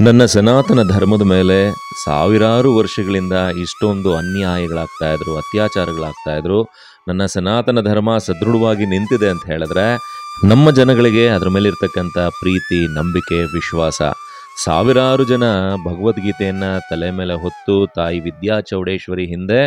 ನನ್ನ ಸನಾತನ ಧರ್ಮದ ಮೇಲೆ ಸಾವಿರಾರು ವರ್ಷಗಳಿಂದ ಇಷ್ಟೊಂದು ಅನ್ಯಾಯಗಳಾಗ್ತಾ ಇದ್ರು, ಅತ್ಯಾಚಾರಗಳಾಗ್ತಾ ಇದ್ರು. ನನ್ನ ಸನಾತನ ಧರ್ಮ ಸದೃಢವಾಗಿ ನಿಂತಿದೆ ಅಂತ ಹೇಳಿದ್ರೆ ನಮ್ಮ ಜನಗಳಿಗೆ ಅದರ ಮೇಲೆ ಇರ್ತಕ್ಕಂಥ ಪ್ರೀತಿ, ನಂಬಿಕೆ, ವಿಶ್ವಾಸ. ಸಾವಿರಾರು ಜನ ಭಗವದ್ಗೀತೆಯನ್ನ ತಲೆ ಮೇಲೆ ಹೊತ್ತು ತಾಯಿ ವಿದ್ಯಾ ಚೌಡೇಶ್ವರಿ ಹಿಂದೆ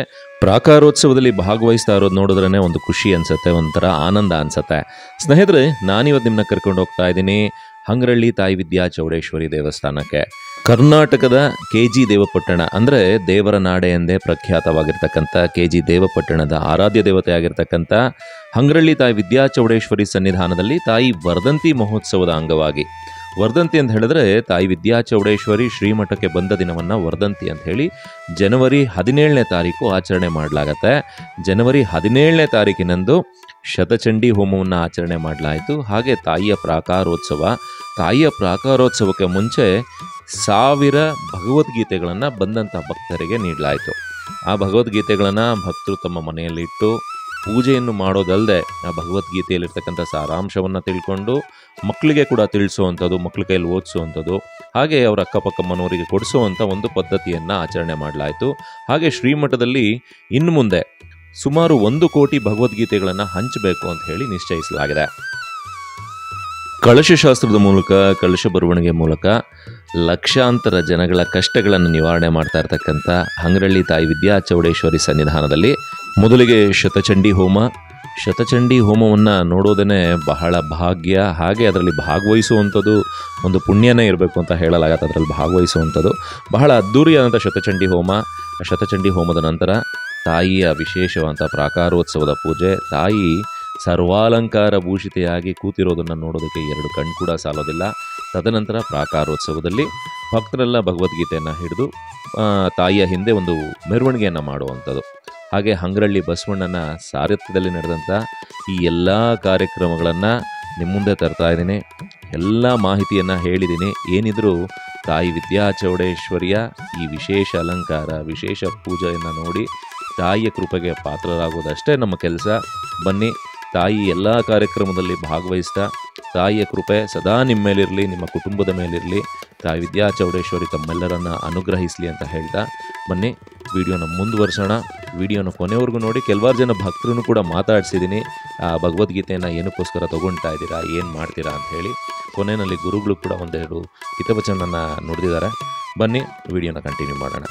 ಪ್ರಾಕಾರೋತ್ಸವದಲ್ಲಿ ಭಾಗವಹಿಸ್ತಾ ಇರೋದು ನೋಡಿದ್ರೇ ಒಂದು ಖುಷಿ ಅನ್ಸುತ್ತೆ, ಒಂಥರ ಆನಂದ ಅನ್ಸುತ್ತೆ. ಸ್ನೇಹಿತರೆ, ನಾನಿವತ್ತು ನಿಮ್ಮನ್ನ ಕರ್ಕೊಂಡು ಹೋಗ್ತಾ ಇದ್ದೀನಿ ಹಂಗರಳ್ಳಿ ತಾಯಿ ವಿದ್ಯಾ ಚೌಡೇಶ್ವರಿ ದೇವಸ್ಥಾನಕ್ಕೆ. ಕರ್ನಾಟಕದ KG ದೇವಪಟ್ಟಣ ಅಂದರೆ ದೇವರ ನಾಡೆ ಎಂದೇ ಪ್ರಖ್ಯಾತವಾಗಿರ್ತಕ್ಕಂಥ KG ದೇವಪಟ್ಟಣದ ಆರಾಧ್ಯ ದೇವತೆ ಆಗಿರ್ತಕ್ಕಂಥ ಹಂಗರಳ್ಳಿ ತಾಯಿ ವಿದ್ಯಾ ಚೌಡೇಶ್ವರಿ ಸನ್ನಿಧಾನದಲ್ಲಿ ತಾಯಿ ವರ್ಧಂತಿ ಮಹೋತ್ಸವದ ಅಂಗವಾಗಿ, ವರ್ಧಂತಿ ಅಂತ ಹೇಳಿದ್ರೆ ತಾಯಿ ವಿದ್ಯಾ ಚೌಡೇಶ್ವರಿ ಶ್ರೀಮಠಕ್ಕೆ ಬಂದ ದಿನವನ್ನು ವರ್ಧಂತಿ ಅಂತ ಹೇಳಿ ಜನವರಿ 17ನೇ ತಾರೀಕು ಆಚರಣೆ ಮಾಡಲಾಗತ್ತೆ. ಜನವರಿ 17ನೇ ತಾರೀಕಿನಂದು ಶತಚಂಡಿ ಹೋಮವನ್ನು ಆಚರಣೆ ಮಾಡಲಾಯಿತು. ಹಾಗೆ ತಾಯಿಯ ಪ್ರಾಕಾರೋತ್ಸವಕ್ಕೆ ಮುಂಚೆ 1000 ಭಗವದ್ಗೀತೆಗಳನ್ನು ಬಂದಂಥ ಭಕ್ತರಿಗೆ ನೀಡಲಾಯಿತು. ಆ ಭಗವದ್ಗೀತೆಗಳನ್ನು ಭಕ್ತರು ತಮ್ಮ ಮನೆಯಲ್ಲಿಟ್ಟು ಪೂಜೆಯನ್ನು ಮಾಡೋದಲ್ಲದೆ ಆ ಭಗವದ್ಗೀತೆಯಲ್ಲಿರ್ತಕ್ಕಂಥ ಸಾರಾಂಶವನ್ನು ತಿಳ್ಕೊಂಡು ಮಕ್ಕಳಿಗೆ ಕೂಡ ತಿಳಿಸುವಂಥದ್ದು, ಮಕ್ಕಳ ಕೈಯಲ್ಲಿ ಓದಿಸುವಂಥದ್ದು, ಹಾಗೆ ಅವರ ಅಕ್ಕಪಕ್ಕ ಮನವರಿಗೆ ಕೊಡಿಸುವಂಥ ಒಂದು ಪದ್ಧತಿಯನ್ನು ಆಚರಣೆ ಮಾಡಲಾಯಿತು. ಹಾಗೆ ಶ್ರೀಮಠದಲ್ಲಿ ಇನ್ನು ಮುಂದೆ ಸುಮಾರು 1 ಕೋಟಿ ಭಗವದ್ಗೀತೆಗಳನ್ನು ಹಂಚಬೇಕು ಅಂತ ಹೇಳಿ ನಿಶ್ಚಯಿಸಲಾಗಿದೆ. ಕಳಶಾಸ್ತ್ರದ ಮೂಲಕ, ಕಳಶ ಬರವಣಿಗೆ ಮೂಲಕ ಲಕ್ಷಾಂತರ ಜನಗಳ ಕಷ್ಟಗಳನ್ನು ನಿವಾರಣೆ ಮಾಡ್ತಾ ಇರ್ತಕ್ಕಂಥ ಹಂಗರಳ್ಳಿ ತಾಯಿ ವಿದ್ಯಾ ಚೌಡೇಶ್ವರಿ ಸನ್ನಿಧಾನದಲ್ಲಿ ಮೊದಲಿಗೆ ಶತಚಂಡಿ ಹೋಮವನ್ನು ನೋಡೋದೇ ಬಹಳ ಭಾಗ್ಯ. ಹಾಗೆ ಅದರಲ್ಲಿ ಭಾಗವಹಿಸುವಂಥದ್ದು ಒಂದು ಪುಣ್ಯನೇ ಇರಬೇಕು ಅಂತ ಹೇಳಲಾಗತ್ತೆ. ಅದರಲ್ಲಿ ಭಾಗವಹಿಸುವಂಥದ್ದು ಬಹಳ ಅದ್ಧೂರಿಯಾದಂಥ ಶತಚಂಡಿ ಹೋಮದ ನಂತರ ತಾಯಿಯ ವಿಶೇಷವಾದಂಥ ಪ್ರಾಕಾರೋತ್ಸವದ ಪೂಜೆ. ತಾಯಿ ಸರ್ವಾಲಂಕಾರ ಭೂಷಿತೆಯಾಗಿ ಕೂತಿರೋದನ್ನು ನೋಡೋದಕ್ಕೆ 2 ಕಣ್ಣು ಕೂಡ ಸಾಲೋದಿಲ್ಲ. ತದನಂತರ ಪ್ರಾಕಾರೋತ್ಸವದಲ್ಲಿ ಭಕ್ತರೆಲ್ಲ ಭಗವದ್ಗೀತೆಯನ್ನು ಹಿಡಿದು ತಾಯಿಯ ಹಿಂದೆ ಒಂದು ಮೆರವಣಿಗೆಯನ್ನು ಮಾಡುವಂಥದ್ದು. ಹಾಗೆ ಹಂಗರಳ್ಳಿ ಬಸವಣ್ಣನ ಸಾರಥ್ಯದಲ್ಲಿ ನಡೆದಂಥ ಈ ಎಲ್ಲ ಕಾರ್ಯಕ್ರಮಗಳನ್ನು ನಿಮ್ಮ ಮುಂದೆ ತರ್ತಾ ಇದ್ದೀನಿ. ಎಲ್ಲ ಮಾಹಿತಿಯನ್ನು ಹೇಳಿದ್ದೀನಿ. ಏನಿದ್ರೂ ತಾಯಿ ವಿದ್ಯಾ ಚೌಡೇಶ್ವರಿಯ ಈ ವಿಶೇಷ ಅಲಂಕಾರ, ವಿಶೇಷ ಪೂಜೆಯನ್ನು ನೋಡಿ ತಾಯಿಯ ಕೃಪೆಗೆ ಪಾತ್ರರಾಗೋದಷ್ಟೇ ನಮ್ಮ ಕೆಲಸ. ಬನ್ನಿ, ತಾಯಿ ಎಲ್ಲ ಕಾರ್ಯಕ್ರಮದಲ್ಲಿ ಭಾಗವಹಿಸ್ತಾ ತಾಯಿಯ ಕೃಪೆ ಸದಾ ನಿಮ್ಮ ಮೇಲಿರಲಿ, ನಿಮ್ಮ ಕುಟುಂಬದ ಮೇಲಿರಲಿ. ತಾಯಿ ವಿದ್ಯಾ ಚೌಡೇಶ್ವರಿ ತಮ್ಮೆಲ್ಲರನ್ನು ಅನುಗ್ರಹಿಸಲಿ ಅಂತ ಹೇಳ್ತಾ ಬನ್ನಿ ವಿಡಿಯೋನ ಮುಂದುವರ್ಸೋಣ. ವಿಡಿಯೋನ ಕೊನೆವರೆಗೂ ನೋಡಿ. ಕೆಲವಾರು ಜನ ಭಕ್ತರನ್ನು ಕೂಡ ಮಾತಾಡಿಸಿದ್ದೀನಿ, ಆ ಭಗವದ್ಗೀತೆಯನ್ನು ಏನಕ್ಕೋಸ್ಕರ ತೊಗೊಳ್ತಾ ಇದ್ದೀರಾ, ಏನು ಮಾಡ್ತೀರಾ ಅಂತ ಹೇಳಿ. ಕೊನೆಯಲ್ಲಿ ಗುರುಗಳು ಕೂಡ ಒಂದೆರಡು ಹಿತವಚನನ್ನು ನುಡಿದಿದ್ದಾರೆ. ಬನ್ನಿ ವಿಡಿಯೋನ ಕಂಟಿನ್ಯೂ ಮಾಡೋಣ.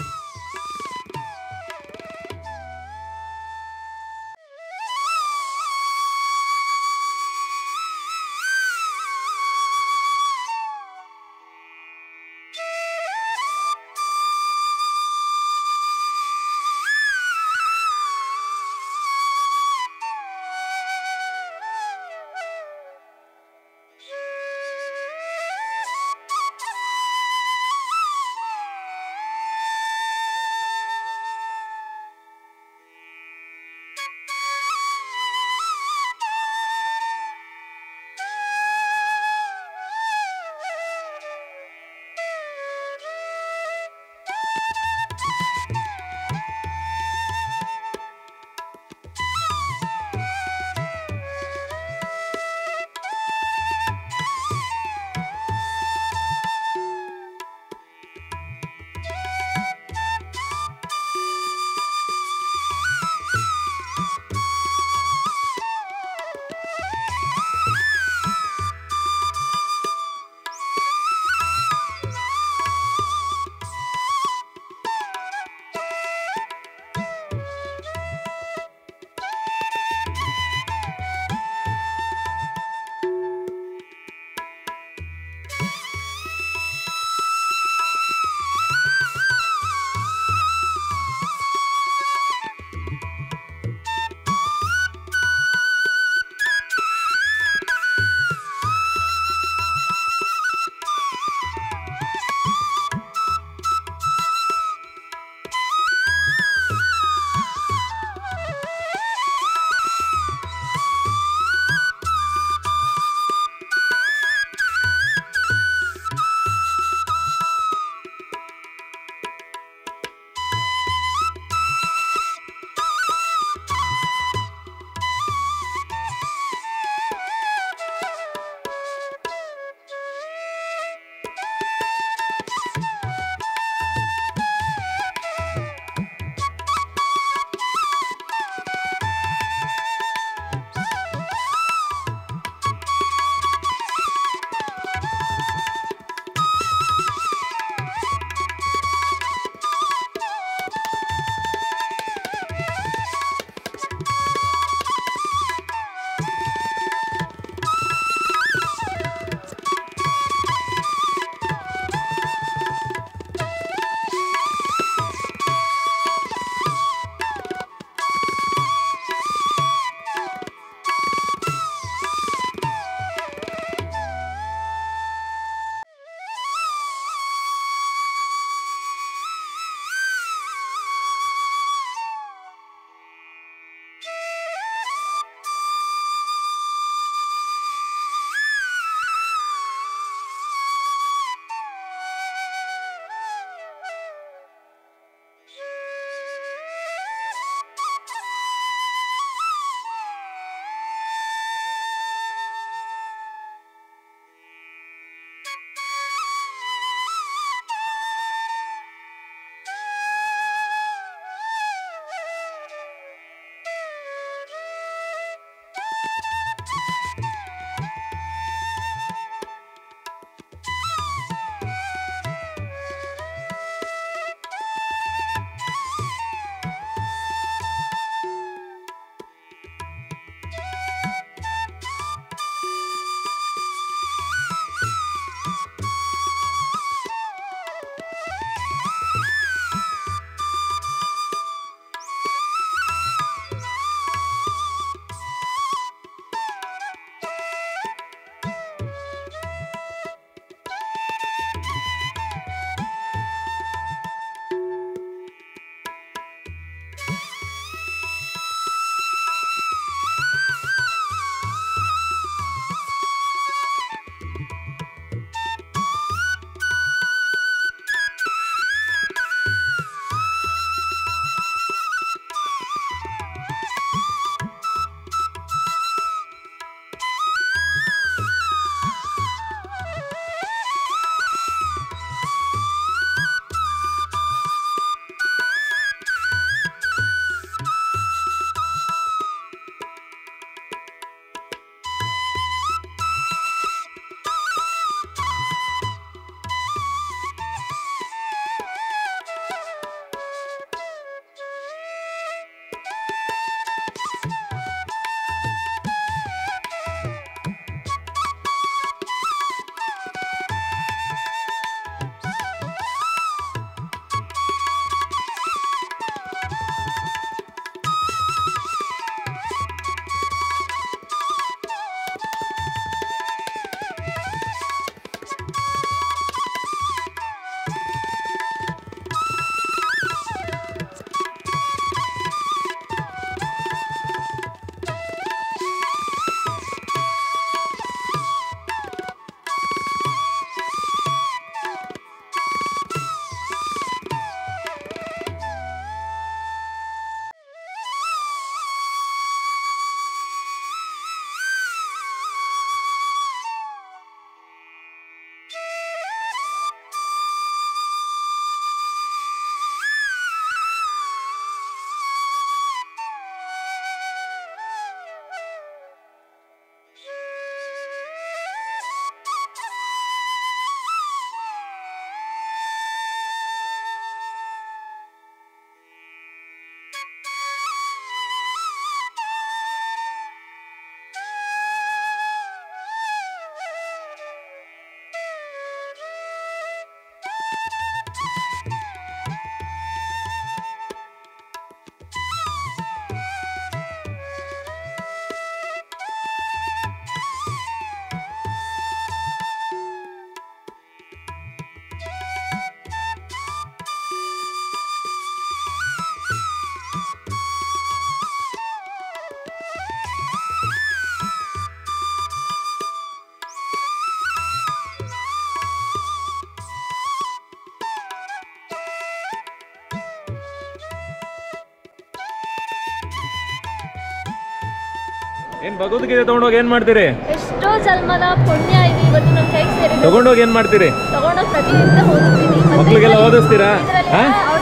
ಏನ್ ಭಗವದ್ಗೀತೆ ತಗೊಂಡೋಗಿ ಏನ್ ಮಾಡ್ತೀರಿ? ಎಷ್ಟೋ ಜನ್ಮದ ಪುಣ್ಯ ಇದೆ ಇವತ್ತು ನಮ್ಮ ಕೈಗೆ ಸೇರಿದೆ. ತಗೊಂಡೋಗಿ ಏನ್ ಮಾಡ್ತೀರಿ? ತಗೊಂಡೋಗಿ ಪ್ರತಿನಿತ್ಯ ಓದುತ್ತೀನಿ. ಮಕ್ಕಳಿಗೆಲ್ಲ ಓದಿಸ್ತೀರಾ?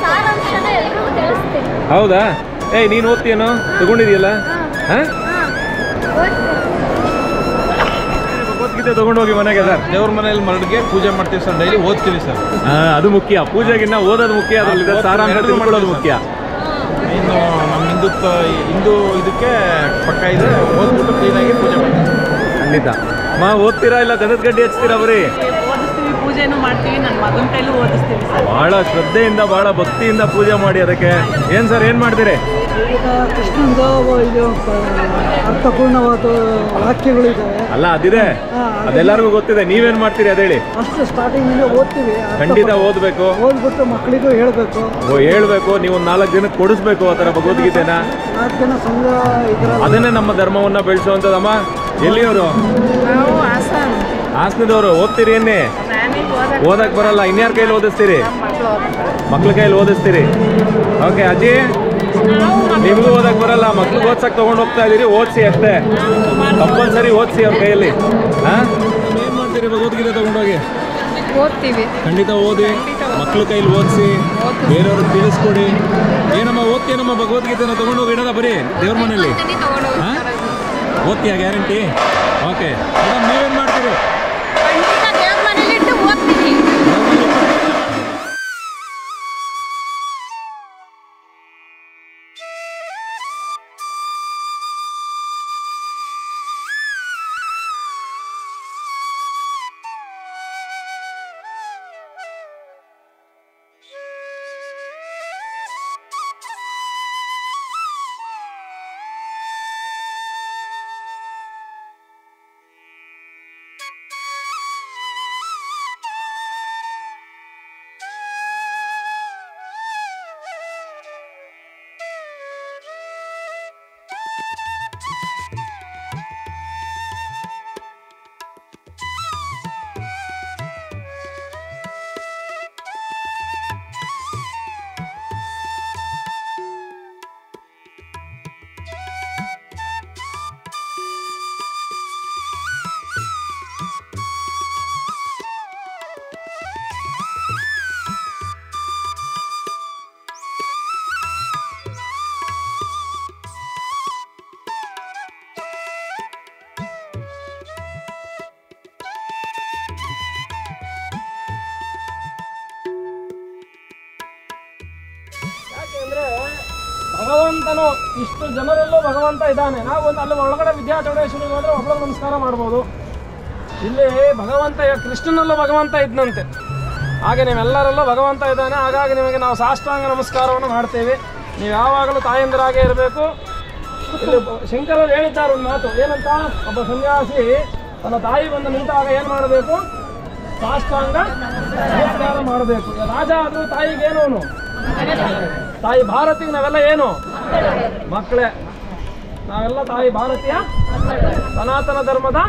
ಸಾರಾಂಶನ ಎಲ್ರಿಗೂ ತಿಳಿಸ್ತೀನಿ. ಹೌದಾ? ಏಯ್ ನೀನ್ ಓದ್ತೀಯೇನೋ? ತಗೊಂಡಿದ್ಯಲ್ಲ? ಭಗವದ್ಗೀತೆ ತಗೊಂಡೋಗಿ ಮನೆಗೆ ಸರ್. ದೇವ್ರ ಮನೆಯಲ್ಲಿ ಮರಡಿಗೆ ಪೂಜೆ ಮಾಡ್ತೀವಿ ಸರ್, ಡೈಲಿ ಓದ್ತೀವಿ ಸರ್. ಅದು ಮುಖ್ಯ. ಪೂಜೆಗಿನ್ನ ಓದೋದು ಮುಖ್ಯ, ಅದರಲ್ಲಿ ಸಾರಾಂಶ ತಿಳ್ಕೊಳ್ಳೋದು ಮುಖ್ಯ. ಇನ್ನು ನಮ್ಮ ಹಿಂದೂ ಇದಕ್ಕೆ ಪಕ್ಕ ಇದೆ, ಓದ್ಬಿಟ್ಟು ಕ್ಲೀನಾಗಿ ಪೂಜೆ ಮಾಡ್ತೀವಿ. ಖಂಡಿತ. ಓದ್ತೀರಾ ಇಲ್ಲ ಗಂಧದ ಗಡ್ಡಿ ಹಚ್ತೀರಾ? ಬರೀ ಓದಿಸ್ತೀವಿ, ಪೂಜೆನೂ ಮಾಡ್ತೀವಿ. ನನ್ನ ಮಗನ ಕೈಲೂ ಓದಿಸ್ತೀವಿ ಸರ್. ಬಹಳ ಶ್ರದ್ಧೆಯಿಂದ ಬಹಳ ಭಕ್ತಿಯಿಂದ ಪೂಜೆ ಮಾಡಿ. ಅದಕ್ಕೆ ಏನ್ ಸರ್ ಏನ್ ಮಾಡ್ತೀರಿ? ಕೃಷ್ಣಂದು ಇದು ಅರ್ಥಪೂರ್ಣವಾದ ವಾಕ್ಯಗಳಿದ್ದಾವೆ ಅಲ್ಲ, ಅದಿದೆ, ಅದೆಲ್ಲರಿಗೂ ಗೊತ್ತಿದೆ. ನೀವೇನ್ ಮಾಡ್ತೀರಿ ಅದೇಳಿ? ಅಷ್ಟು ಸ್ಟಾರ್ಟಿಂಗ್ ಓದ್ತೀವಿ. ಖಂಡಿತ ಓದ್ಬೇಕು. ಓದ್ಬಿಟ್ಟು ಮಕ್ಕಳಿಗೂ ಹೇಳ್ಬೇಕು. ಹೇಳ್ಬೇಕು. ನೀವು 4 ಜನಕ್ಕೆ ಕೊಡಿಸ್ಬೇಕು ಆ ಥರ ಭಗವದ್ಗೀತೆನ. 4 ಜನ ಸಂಘ ಅದನ್ನೇ ನಮ್ಮ ಧರ್ಮವನ್ನ ಬೆಳೆಸುವಂಥದ್ದಮ್ಮ. ಎಲ್ಲಿಯವರು? ನಾವು ಹಾಸನದವರು. ಓದ್ತೀರಿ ಏನೇ? ಓದಕ್ ಬರಲ್ಲ, ಇನ್ಯಾರ ಕೈಲಿ ಓದಿಸ್ತೀರಿ? ಮಕ್ಳ ಕೈಲಿ ಓದಿಸ್ತೀರಿ. ಓಕೆ ಅಜ್ಜಿ, ನಿಮಗೂ ಓದಕ್ ಬರಲ್ಲ, ಮಕ್ಳಿಗೆ ಓದ್ಸಕ್ ತಗೊಂಡು ಹೋಗ್ತಾ ಇದೀರಿ. ಓದಿಸಿ ಅಷ್ಟೇ, ಕಂಪಲ್ಸರಿ ಓದಿಸಿ ಅವ್ರ ಕೈಯಲ್ಲಿ. ಏನ್ ಮಾಡ್ತೀರಿ ಭಗವದ್ಗೀತೆ ತಗೊಂಡೋಗಿ? ಓದ್ತೀವಿ. ಖಂಡಿತ ಓದಿ, ಮಕ್ಳ ಕೈಲಿ ಓದಿಸಿ, ಬೇರೆಯವ್ರಿಗೆ ತಿಳಿಸ್ಕೊಡಿ. ಏನಮ್ಮ ಓದ್ತೀನಮ್ಮ ಭಗವದ್ಗೀತೆನ ತಗೊಂಡೋಗಿ ಇಡೋದ ಬರೀ ದೇವ್ರ ಮನೆಯಲ್ಲಿ? ಓದ್ತೀಯಾ ಗ್ಯಾರಂಟಿ? ಓಕೆ ಮೇಡಮ್, ನೀವೇನ್ ಮಾಡ್ತೀರಿ? ದೇವ್ರ ಮನೇಲಿ ಇಟ್ಟು ಓದ್ತೀನಿ. ಯಾಕೆಂದ್ರೆ ಭಗವಂತನು ಇಷ್ಟು ಜನರಲ್ಲೂ ಭಗವಂತ ಇದ್ದಾನೆ. ನಾವು ಅಲ್ಲಿ ಒಳಗಡೆ ವಿದ್ಯಾಚೌಡೇಶ್ವರಿಗೆ ಹೋದ್ರೆ ಒಬ್ಬಳು ನಮಸ್ಕಾರ ಮಾಡ್ಬೋದು. ಇಲ್ಲಿ ಭಗವಂತ ಕೃಷ್ಣನಲ್ಲೂ ಭಗವಂತ ಇದ್ದಂತೆ, ಹಾಗೆ ನೀವೆಲ್ಲರಲ್ಲೂ ಭಗವಂತ ಇದ್ದಾನೆ. ಹಾಗಾಗಿ ನಿಮಗೆ ನಾವು ಸಾಷ್ಟಾಂಗ ನಮಸ್ಕಾರವನ್ನು ಮಾಡ್ತೇವೆ. ನೀವು ಯಾವಾಗಲೂ ತಾಯಂದಿರಾಗೇ ಇರಬೇಕು. ಇಲ್ಲಿ ಶಂಕರರು ಹೇಳಿದ್ದಾರೆ ಒಂದು ಮಾತು, ಏನಂತ? ಒಬ್ಬ ಸನ್ಯಾಸಿ ತನ್ನ ತಾಯಿ ಬಂದು ನಿಂತಾಗ ಏನು ಮಾಡಬೇಕು? ಸಾಷ್ಟಾಂಗ ನಮಸ್ಕಾರ ಮಾಡಬೇಕು. ರಾಜ ಆದರೂ ತಾಯಿಗೆ ಏನೋನು? ತಾಯಿ ಭಾರತಿಗೆ ನಾವೆಲ್ಲ ಏನು? ಮಕ್ಕಳೇ. ನಾವೆಲ್ಲ ತಾಯಿ ಭಾರತೀಯ ಸನಾತನ ಧರ್ಮದ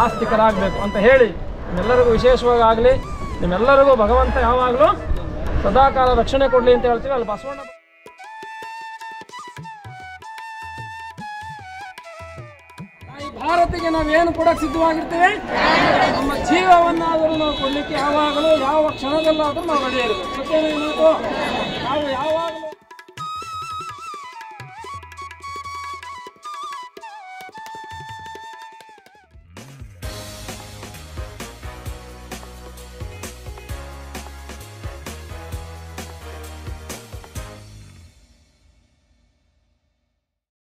ಆಸ್ತಿಕರಾಗಬೇಕು ಅಂತ ಹೇಳಿ ನಿಮ್ಮೆಲ್ಲರಿಗೂ ವಿಶೇಷವಾಗಿ ಆಗಲಿ, ನಿಮ್ಮೆಲ್ಲರಿಗೂ ಭಗವಂತ ಯಾವಾಗಲೂ ಸದಾಕಾಲ ರಕ್ಷಣೆ ಕೊಡಲಿ ಅಂತ ಹೇಳ್ತೀವಿ. ಅಲ್ಲಿ ಬಸವಣ್ಣ ತಾಯಿ ಭಾರತಿಗೆ ನಾವೇನು ಕೊಡಕ್ಕೆ ಸಿದ್ಧವಾಗಿರ್ತೇವೆ? ನಮ್ಮ ಜೀವವನ್ನಾದರೂ ನಾವು ಕೊಡಲಿಕ್ಕೆ ಯಾವಾಗಲೂ ಯಾವ ಕ್ಷಣದಲ್ಲಾದರೂ ನಾವು ರೆಡಿ ಇರಬೇಕು. ಸತ್ಯನೇ ಮಾತು. ನಾವು ಯಾವಾಗಲೂ